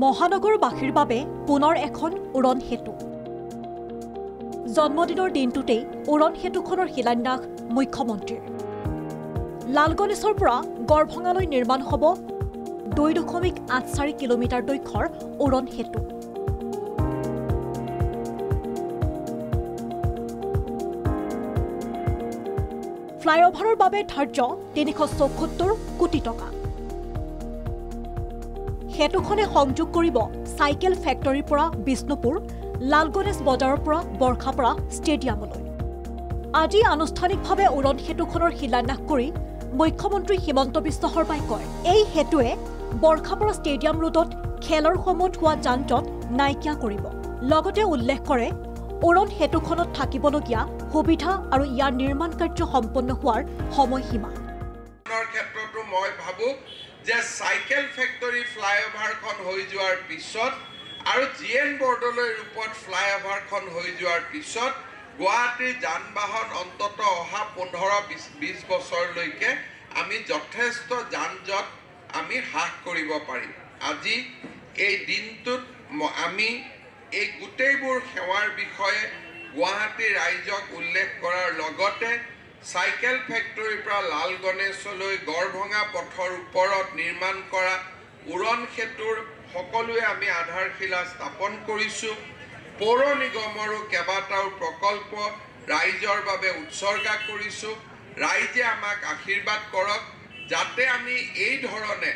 মহানগৰবাসীৰ বাবে পুনৰ এখন উৰণ সেতু। জন্মদিনৰ দিনটোতেই উৰণ সেতুখনৰ শিলান্যাস মুখ্যমন্ত্ৰীৰ। লালগণেশৰ পৰা গড়ভঙালৈ নিৰ্মাণ হ'ব 2.84 কিলোমিটাৰ দৈৰ্ঘ্যৰ উৰণ সেতু। ফ্লাইঅভাৰৰ বাবে ধাৰ্য 374 কোটি টকা। সেতুখনে সংযোগ কৰিব চাইকেল ফেক্টৰীৰ পৰা বিষ্ণুপুৰ, লালগণেশ বজাৰৰ পৰা বৰখাপাৰা ষ্টেডিয়ামলৈ। আজি আনুষ্ঠানিকভাৱে উৰণ সেতুখনৰ শিলান্যাস কৰি মুখ্যমন্ত্ৰী হিমন্ত বিশ্ব শৰ্মাই কয়, এই সেতুৱে বৰখাপাৰা ষ্টেডিয়াম ৰোডত খেলৰ সময়ত হোৱা যান-জঁট নাইকিয়া কৰিব। লগতে উল্লেখ কৰে, উৰণ সেতুখনত থাকিবলগীয়া সুবিধা আৰু ইয়াৰ নিৰ্মাণ কাৰ্য সম্পন্ন হোৱাৰ সময়সীমা। ক্ষেত্ৰতো মই ভাবো যে চাইকেল ফেক্টৰী ফ্লাইঅভাৰখন হৈ যোৱাৰ পিছত আৰু জিএন বৰ্ডলৈ ৰূপত ফ্লাইঅভাৰখন হৈ যোৱাৰ পিছত গুৱাহাটীৰ যান বাহন অন্তত অহা 15-20 বছৰলৈকে আমি যথেষ্ট যান-জঁট আমি হ্ৰাস কৰিব পাৰিম। আজি এই দিনটোত আমি এই গোটেইবোৰ সেৱাৰ বিষয়ে গুৱাহাটীৰ ৰাইজক উল্লেখ কৰাৰ লগতে চাইকেল ফেক্টৰীৰ পৰা লালগণেশলৈ গড়ভঙা পথৰ ওপৰত নিৰ্মাণ কৰা উৰণ সেতুৰ সকলোৱে আমি আধাৰশিলা স্থাপন কৰিছোঁ। পৌৰ নিগমৰো কেইবাটাও প্ৰকল্প ৰাইজৰ বাবে উৎসৰ্গা কৰিছোঁ। ৰাইজে আমাক আশীৰ্বাদ কৰক যাতে আমি এই ধৰণে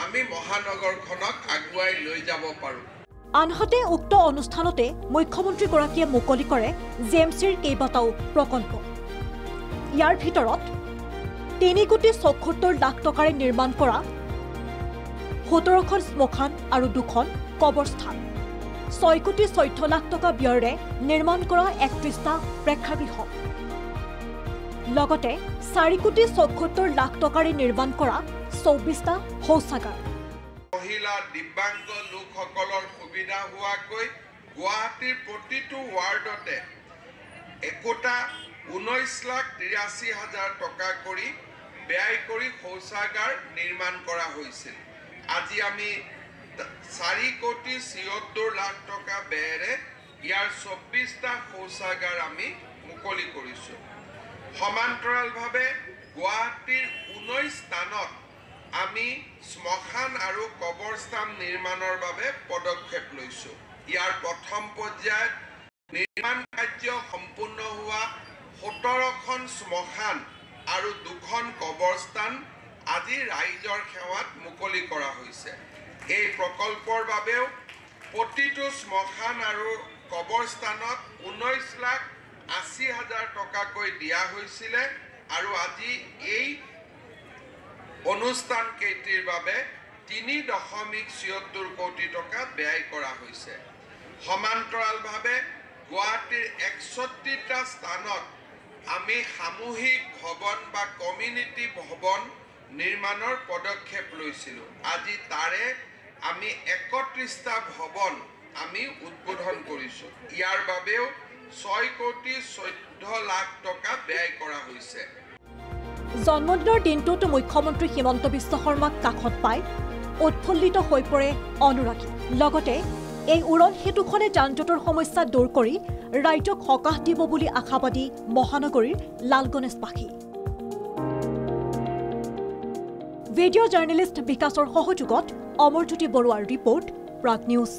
আমি মহানগৰখনক আগুৱাই লৈ যাব পাৰোঁ। আনহাতে উক্ত অনুষ্ঠানতে মুখ্যমন্ত্ৰীগৰাকীয়ে মুকলি কৰে জেএমচিৰ কেইবাটাও প্ৰকল্প। ইয়াৰ ভিতৰত 3.74 লাখ টকাৰে নিৰ্মাণ কৰা 17খন শ্মশান আৰু 2খন কবৰস্থান, 6.14 লাখ টকা ব্যয়েৰে নিৰ্মাণ কৰা 31টা প্ৰেক্ষাগৃহ, লগতে 4.74 লাখ টকাৰে নিৰ্মাণ কৰা 24টা শৌচাগাৰ। মহিলা দিব্যাংগ লোকসকলৰ সুবিধা হোৱাকৈ গুৱাহাটীৰ প্ৰতিটো ৱাৰ্ডতে একোটা 19,83,000 টকা কৰি ব্যয় কৰি শৌচাগাৰ নিৰ্মাণ কৰা হৈছিল। আজি আমি 4.74 লাখ টকা ব্যয়েৰে ইয়াৰ 24টা শৌচাগাৰ আমি মুকলি কৰিছোঁ। সমান্তৰালভাৱে গুৱাহাটীৰ 19 স্থানত আমি শ্মশান আৰু কবৰস্থান নিৰ্মাণৰ বাবে পদক্ষেপ লৈছোঁ। ইয়াৰ প্ৰথম পৰ্যায়ত নিৰ্মাণ কাৰ্য সম্পূৰ্ণ হোৱা 17খন শ্মশান আৰু 2খন কবৰস্থান আজি ৰাইজৰ সেৱাত মুকলি কৰা হৈছে। এই প্ৰকল্পৰ বাবেও প্ৰতিটো শ্মশান আৰু কবৰস্থানত 19,80,000 টকাকৈ দিয়া হৈছিলে আৰু আজি এই অনুষ্ঠান কেইটিৰ বাবে 3.74 কোটি টকা ব্যয় কৰা হৈছে। সমান্তৰালভাৱে গুৱাহাটীৰ 61টা স্থানত আমি সামূহিক ভৱন বা কমিউনিটি ভৱন নিৰ্মাণৰ পদক্ষেপ লৈছিলোঁ। আজি তাৰে আমি 31টা ভৱন আমি উদ্বোধন কৰিছোঁ। ইয়াৰ বাবেও 6.14 লাখ টকা ব্যয় কৰা হৈছে। জন্মদিনৰ দিনটোত মুখ্যমন্ত্ৰী হিমন্ত বিশ্ব শৰ্মাক কাষত পাই উৎফুল্লিত হৈ পৰে অনুৰাগী। লগতে এই উৰণ সেতুখনে যান-জঁটৰ সমস্যা দূৰ কৰি ৰাইজক সকাহ দিব বুলি আশাবাদী মহানগৰীৰ লালগণেশবাসী। ভিডিঅ' জাৰ্নেলিষ্ট বিকাশৰ সহযোগত অমৰজ্যোতি বৰুৱাৰ ৰিপৰ্ট, প্ৰাগ নিউজ।